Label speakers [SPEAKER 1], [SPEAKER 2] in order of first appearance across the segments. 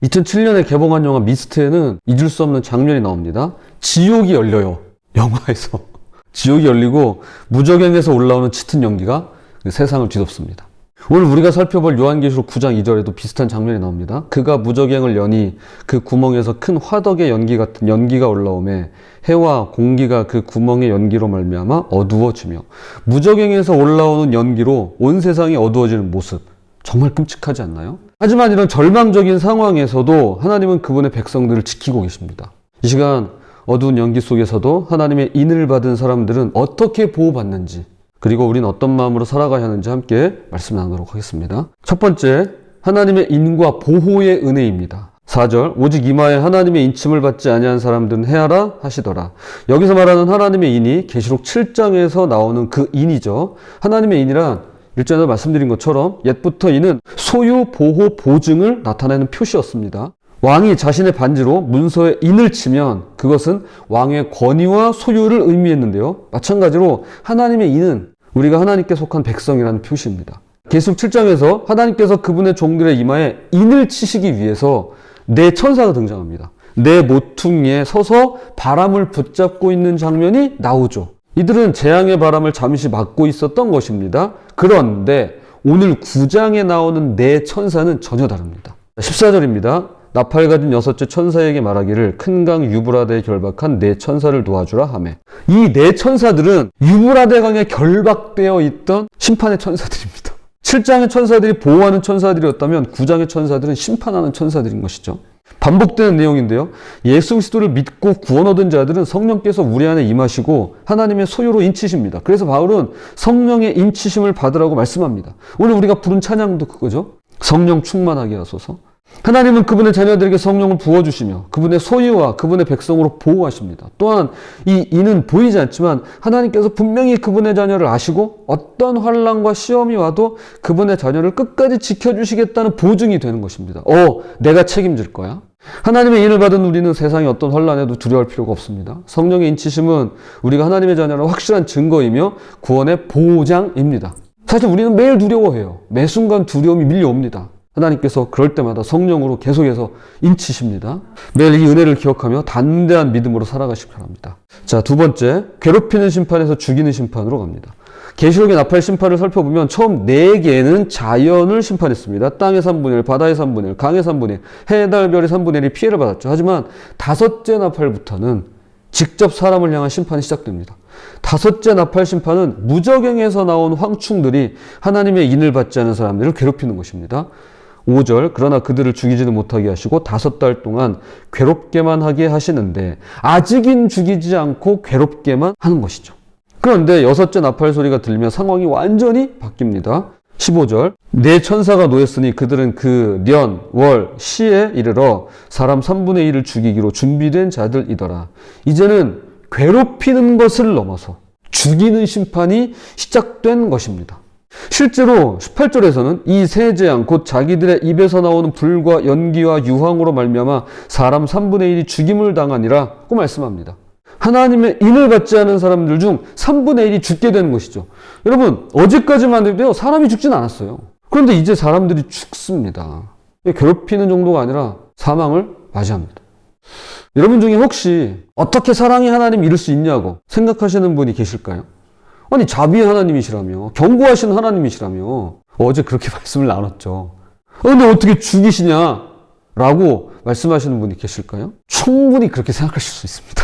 [SPEAKER 1] 2007년에 개봉한 영화 미스트에는 잊을 수 없는 장면이 나옵니다. 지옥이 열려요. 영화에서. 지옥이 열리고 무적행에서 올라오는 짙은 연기가 세상을 뒤덮습니다. 오늘 우리가 살펴볼 요한계시록 9장 2절에도 비슷한 장면이 나옵니다. 그가 무적행을 여니 그 구멍에서 큰 화덕의 연기 같은 연기가 올라오매 해와 공기가 그 구멍의 연기로 말미암아 어두워지며 무적행에서 올라오는 연기로 온 세상이 어두워지는 모습. 정말 끔찍하지 않나요? 하지만 이런 절망적인 상황에서도 하나님은 그분의 백성들을 지키고 계십니다. 이 시간 어두운 연기 속에서도 하나님의 인을 받은 사람들은 어떻게 보호받는지, 그리고 우린 어떤 마음으로 살아가야 하는지 함께 말씀 나누도록 하겠습니다. 첫 번째, 하나님의 인과 보호의 은혜입니다. 4절, 오직 이마에 하나님의 인침을 받지 아니한 사람들은 해하라 하시더라. 여기서 말하는 하나님의 인이 계시록 7장에서 나오는 그 인이죠. 하나님의 인이란 1절에서 말씀드린 것처럼 옛부터 이는 소유, 보호, 보증을 나타내는 표시였습니다. 왕이 자신의 반지로 문서에 인을 치면 그것은 왕의 권위와 소유를 의미했는데요. 마찬가지로 하나님의 인은 우리가 하나님께 속한 백성이라는 표시입니다. 계시록 7장에서 하나님께서 그분의 종들의 이마에 인을 치시기 위해서 네 천사가 등장합니다. 네 모퉁이에 서서 바람을 붙잡고 있는 장면이 나오죠. 이들은 재앙의 바람을 잠시 막고 있었던 것입니다. 그런데 오늘 9장에 나오는 네 천사는 전혀 다릅니다. 14절입니다. 나팔 가진 6째 천사에게 말하기를 큰 강 유브라데에 결박한 네 천사를 도와주라 하매, 이 네 천사들은 유브라데 강에 결박되어 있던 심판의 천사들입니다. 7장의 천사들이 보호하는 천사들이었다면 9장의 천사들은 심판하는 천사들인 것이죠. 반복되는 내용인데요. 예수 그리스도를 믿고 구원 얻은 자들은 성령께서 우리 안에 임하시고 하나님의 소유로 인치십니다. 그래서 바울은 성령의 인치심을 받으라고 말씀합니다. 오늘 우리가 부른 찬양도 그거죠. 성령 충만하게 하소서. 하나님은 그분의 자녀들에게 성령을 부어주시며 그분의 소유와 그분의 백성으로 보호하십니다. 또한 이 인은 보이지 않지만 하나님께서 분명히 그분의 자녀를 아시고 어떤 환난과 시험이 와도 그분의 자녀를 끝까지 지켜주시겠다는 보증이 되는 것입니다. 내가 책임질 거야. 하나님의 인을 받은 우리는 세상의 어떤 환난에도 두려워할 필요가 없습니다. 성령의 인치심은 우리가 하나님의 자녀라는 확실한 증거이며 구원의 보장입니다. 사실 우리는 매일 두려워해요. 매 순간 두려움이 밀려옵니다. 하나님께서 그럴 때마다 성령으로 계속해서 인치십니다. 매일 이 은혜를 기억하며 담대한 믿음으로 살아가시기 바랍니다. 자, 두 번째, 괴롭히는 심판에서 죽이는 심판으로 갑니다. 계시록의 나팔 심판을 살펴보면 처음 4개는 자연을 심판했습니다. 땅의 3분의 1, 바다의 3분의 1, 강의 3분의 1, 해, 달, 별의 3분의 1이 피해를 받았죠. 하지만 5째 나팔부터는 직접 사람을 향한 심판이 시작됩니다. 5째 나팔 심판은 무적행에서 나온 황충들이 하나님의 인을 받지 않은 사람들을 괴롭히는 것입니다. 5절, 그러나 그들을 죽이지는 못하게 하시고 5달 동안 괴롭게만 하게 하시는데 아직은 죽이지 않고 괴롭게만 하는 것이죠. 그런데 6째 나팔 소리가 들리면 상황이 완전히 바뀝니다. 15절, 네 천사가 놓였으니 그들은 그 년, 월, 시에 이르러 사람 3분의 1을 죽이기로 준비된 자들이더라. 이제는 괴롭히는 것을 넘어서 죽이는 심판이 시작된 것입니다. 실제로 18절에서는 이 세 재앙 곧 자기들의 입에서 나오는 불과 연기와 유황으로 말미암아 사람 3분의 1이 죽임을 당하니라고 말씀합니다. 하나님의 인을 받지 않은 사람들 중 3분의 1이 죽게 되는 것이죠. 여러분, 어제까지만 해도요, 사람이 죽진 않았어요. 그런데 이제 사람들이 죽습니다. 괴롭히는 정도가 아니라 사망을 맞이합니다. 여러분 중에 혹시 어떻게 사랑의 하나님 이룰 수 있냐고 생각하시는 분이 계실까요? 아니, 자비의 하나님이시라며, 경고하시는 하나님이시라며, 어제 그렇게 말씀을 나눴죠. 근데 어떻게 죽이시냐? 라고 말씀하시는 분이 계실까요? 충분히 그렇게 생각하실 수 있습니다.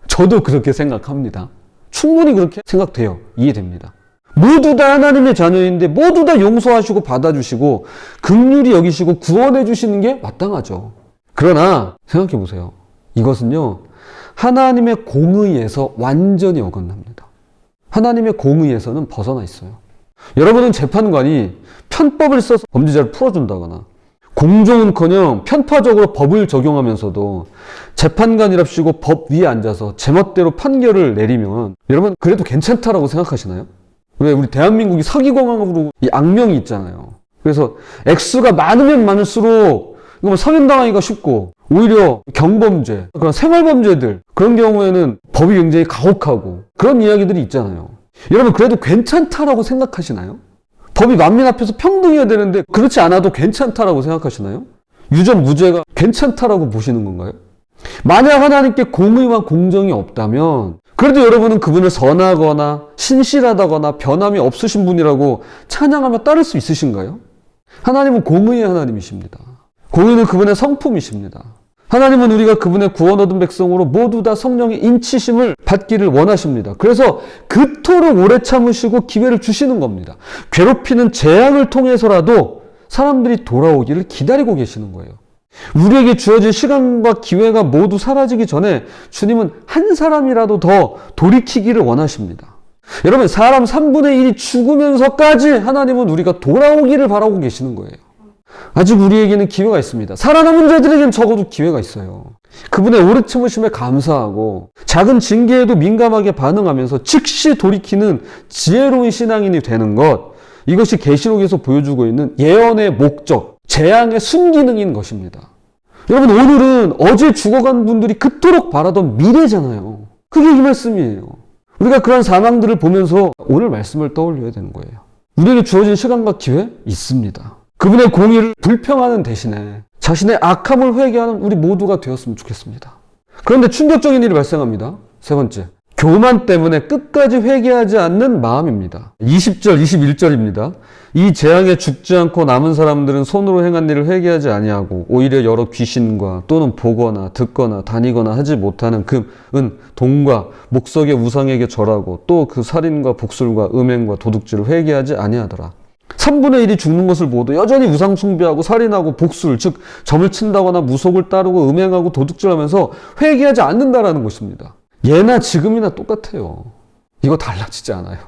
[SPEAKER 1] 저도 그렇게 생각합니다. 충분히 그렇게 생각돼요. 이해됩니다. 모두 다 하나님의 자녀인데 모두 다 용서하시고 받아주시고 긍휼히 여기시고 구원해 주시는 게 마땅하죠. 그러나 생각해 보세요. 이것은요, 하나님의 공의에서 완전히 어긋납니다. 하나님의 공의에서는 벗어나 있어요. 여러분은 재판관이 편법을 써서 범죄자를 풀어준다거나 공정은커녕 편파적으로 법을 적용하면서도 재판관이랍시고 법 위에 앉아서 제멋대로 판결을 내리면 여러분 그래도 괜찮다라고 생각하시나요? 왜 우리 대한민국이 사기공화국으로 이 악명이 있잖아요. 그래서 액수가 많으면 많을수록 이거 사면당하기가 쉽고 오히려 경범죄, 그런 생활범죄들 그런 경우에는 법이 굉장히 가혹하고 그런 이야기들이 있잖아요. 여러분 그래도 괜찮다라고 생각하시나요? 법이 만민 앞에서 평등해야 되는데 그렇지 않아도 괜찮다라고 생각하시나요? 유전 무죄가 괜찮다라고 보시는 건가요? 만약 하나님께 공의와 공정이 없다면 그래도 여러분은 그분을 선하거나 신실하다거나 변함이 없으신 분이라고 찬양하며 따를 수 있으신가요? 하나님은 공의의 하나님이십니다. 공의는 그분의 성품이십니다. 하나님은 우리가 그분의 구원 얻은 백성으로 모두 다 성령의 인치심을 받기를 원하십니다. 그래서 그토록 오래 참으시고 기회를 주시는 겁니다. 괴롭히는 재앙을 통해서라도 사람들이 돌아오기를 기다리고 계시는 거예요. 우리에게 주어진 시간과 기회가 모두 사라지기 전에 주님은 한 사람이라도 더 돌이키기를 원하십니다. 여러분, 사람 3분의 1이 죽으면서까지 하나님은 우리가 돌아오기를 바라고 계시는 거예요. 아직 우리에게는 기회가 있습니다. 살아남은 자들에게는 적어도 기회가 있어요. 그분의 오래 참으심에 감사하고 작은 징계에도 민감하게 반응하면서 즉시 돌이키는 지혜로운 신앙인이 되는 것, 이것이 계시록에서 보여주고 있는 예언의 목적, 재앙의 순기능인 것입니다. 여러분, 오늘은 어제 죽어간 분들이 그토록 바라던 미래잖아요. 그게 이 말씀이에요. 우리가 그런 사망들을 보면서 오늘 말씀을 떠올려야 되는 거예요. 우리에게 주어진 시간과 기회 있습니다. 그분의 공의를 불평하는 대신에 자신의 악함을 회개하는 우리 모두가 되었으면 좋겠습니다. 그런데 충격적인 일이 발생합니다. 세 번째, 교만 때문에 끝까지 회개하지 않는 마음입니다. 20절, 21절입니다. 이 재앙에 죽지 않고 남은 사람들은 손으로 행한 일을 회개하지 아니하고 오히려 여러 귀신과 또는 보거나 듣거나 다니거나 하지 못하는 금, 은, 동과 목석의 우상에게 절하고 또 그 살인과 복술과 음행과 도둑질을 회개하지 아니하더라. 3분의 1이 죽는 것을 보고도 여전히 우상 숭배하고 살인하고 복술, 즉 점을 친다거나 무속을 따르고 음행하고 도둑질하면서 회개하지 않는다라는 것입니다. 예나 지금이나 똑같아요. 이거 달라지지 않아요.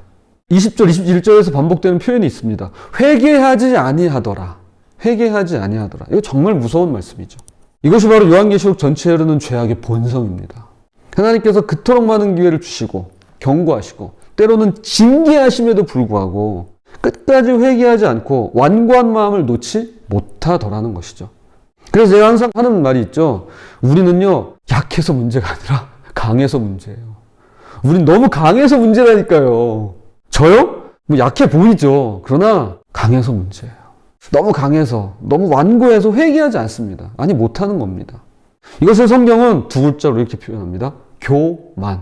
[SPEAKER 1] 20절, 21절에서 반복되는 표현이 있습니다. 회개하지 아니하더라. 회개하지 아니하더라. 이거 정말 무서운 말씀이죠. 이것이 바로 요한계시록 전체에 흐르는 죄악의 본성입니다. 하나님께서 그토록 많은 기회를 주시고 경고하시고 때로는 징계하심에도 불구하고 끝까지 회개하지 않고 완고한 마음을 놓지 못하더라는 것이죠. 그래서 제가 항상 하는 말이 있죠. 우리는요, 약해서 문제가 아니라 강해서 문제예요. 우린 너무 강해서 문제라니까요. 저요? 뭐 약해 보이죠. 그러나 강해서 문제예요. 너무 강해서, 너무 완고해서 회개하지 않습니다. 아니, 못하는 겁니다. 이것을 성경은 두 글자로 이렇게 표현합니다. 교만.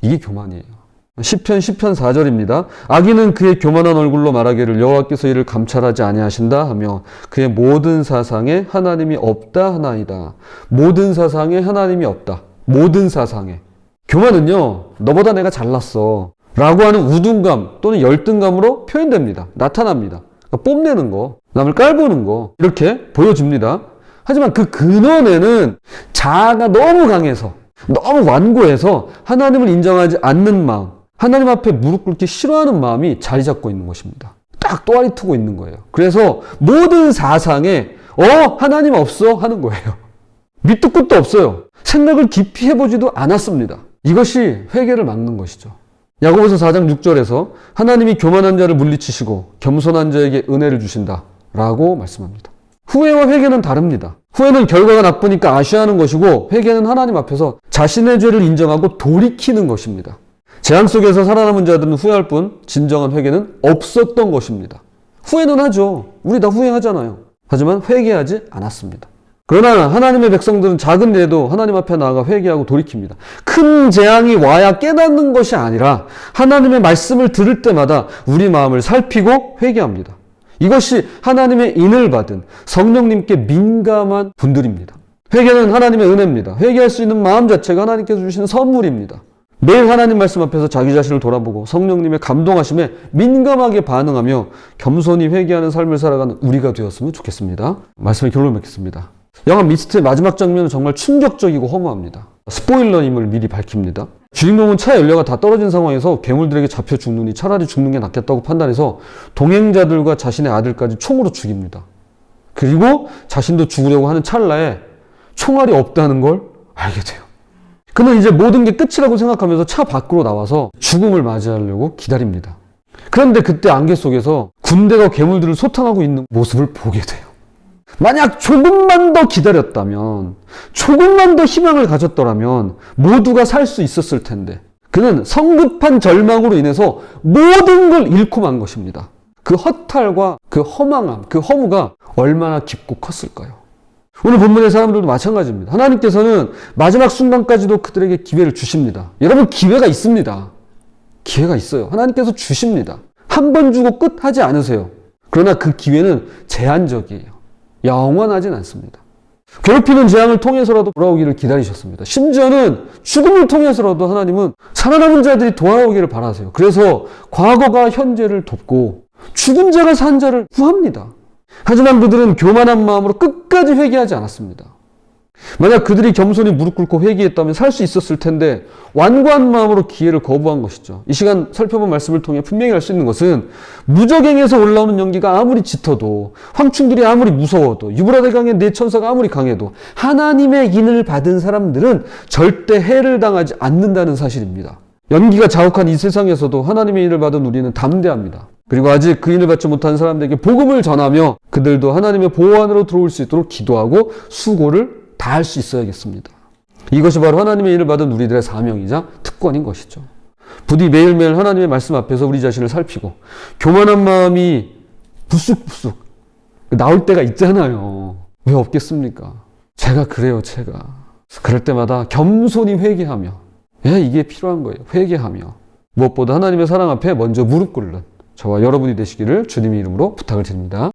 [SPEAKER 1] 이게 교만이에요. 시편 4절입니다. 악인은 그의 교만한 얼굴로 말하기를 여호와께서 이를 감찰하지 아니하신다 하며 그의 모든 사상에 하나님이 없다 하나이다. 모든 사상에 하나님이 없다. 모든 사상에. 교만은요, 너보다 내가 잘났어 라고 하는 우둔감 또는 열등감으로 표현됩니다. 나타납니다. 그러니까 뽐내는 거, 남을 깔보는 거, 이렇게 보여줍니다. 하지만 그 근원에는 자아가 너무 강해서, 너무 완고해서 하나님을 인정하지 않는 마음, 하나님 앞에 무릎 꿇기 싫어하는 마음이 자리 잡고 있는 것입니다. 딱 또아리 트고 있는 거예요. 그래서 모든 사상에 하나님 없어 하는 거예요. 밑도 끝도 없어요. 생각을 깊이 해보지도 않았습니다. 이것이 회개를 막는 것이죠. 야고보서 4장 6절에서 하나님이 교만한 자를 물리치시고 겸손한 자에게 은혜를 주신다 라고 말씀합니다. 후회와 회개는 다릅니다. 후회는 결과가 나쁘니까 아쉬워하는 것이고 회개는 하나님 앞에서 자신의 죄를 인정하고 돌이키는 것입니다. 재앙 속에서 살아남은 자들은 후회할 뿐 진정한 회개는 없었던 것입니다. 후회는 하죠. 우리 다 후회하잖아요. 하지만 회개하지 않았습니다. 그러나 하나님의 백성들은 작은 일에도 하나님 앞에 나아가 회개하고 돌이킵니다. 큰 재앙이 와야 깨닫는 것이 아니라 하나님의 말씀을 들을 때마다 우리 마음을 살피고 회개합니다. 이것이 하나님의 인을 받은 성령님께 민감한 분들입니다. 회개는 하나님의 은혜입니다. 회개할 수 있는 마음 자체가 하나님께서 주시는 선물입니다. 매일 하나님 말씀 앞에서 자기 자신을 돌아보고 성령님의 감동하심에 민감하게 반응하며 겸손히 회개하는 삶을 살아가는 우리가 되었으면 좋겠습니다. 말씀의 결론을 맺겠습니다. 영화 미스트의 마지막 장면은 정말 충격적이고 허무합니다. 스포일러임을 미리 밝힙니다. 주인공은 차 연료가 다 떨어진 상황에서 괴물들에게 잡혀 죽느니 차라리 죽는 게 낫겠다고 판단해서 동행자들과 자신의 아들까지 총으로 죽입니다. 그리고 자신도 죽으려고 하는 찰나에 총알이 없다는 걸 알게 돼요. 그는 이제 모든 게 끝이라고 생각하면서 차 밖으로 나와서 죽음을 맞이하려고 기다립니다. 그런데 그때 안개 속에서 군대가 괴물들을 소탕하고 있는 모습을 보게 돼요. 만약 조금만 더 기다렸다면, 조금만 더 희망을 가졌더라면 모두가 살 수 있었을 텐데 그는 성급한 절망으로 인해서 모든 걸 잃고 만 것입니다. 그 허탈과 그 허망함, 그 허무가 얼마나 깊고 컸을까요? 오늘 본문의 사람들도 마찬가지입니다. 하나님께서는 마지막 순간까지도 그들에게 기회를 주십니다. 여러분, 기회가 있습니다. 기회가 있어요. 하나님께서 주십니다. 한 번 주고 끝 하지 않으세요. 그러나 그 기회는 제한적이에요. 영원하진 않습니다. 괴롭히는 재앙을 통해서라도 돌아오기를 기다리셨습니다. 심지어는 죽음을 통해서라도 하나님은 살아남은 자들이 돌아오기를 바라세요. 그래서 과거가 현재를 돕고 죽은 자가 산 자를 구합니다. 하지만 그들은 교만한 마음으로 끝까지 회개하지 않았습니다. 만약 그들이 겸손히 무릎 꿇고 회개했다면 살 수 있었을 텐데 완고한 마음으로 기회를 거부한 것이죠. 이 시간 살펴본 말씀을 통해 분명히 알 수 있는 것은 무적행에서 올라오는 연기가 아무리 짙어도, 황충들이 아무리 무서워도, 유브라데강의 네 천사가 아무리 강해도 하나님의 인을 받은 사람들은 절대 해를 당하지 않는다는 사실입니다. 연기가 자욱한 이 세상에서도 하나님의 인을 받은 우리는 담대합니다. 그리고 아직 그 인을 받지 못한 사람들에게 복음을 전하며 그들도 하나님의 보호 안으로 들어올 수 있도록 기도하고 수고를 다할 수 있어야겠습니다. 이것이 바로 하나님의 인을 받은 우리들의 사명이자 특권인 것이죠. 부디 매일매일 하나님의 말씀 앞에서 우리 자신을 살피고 교만한 마음이 부쑥부쑥 나올 때가 있잖아요. 왜 없겠습니까? 제가 그래요, 제가. 그럴 때마다 겸손히 회개하며, 이게 필요한 거예요. 회개하며 무엇보다 하나님의 사랑 앞에 먼저 무릎 꿇는 저와 여러분이 되시기를 주님의 이름으로 부탁을 드립니다.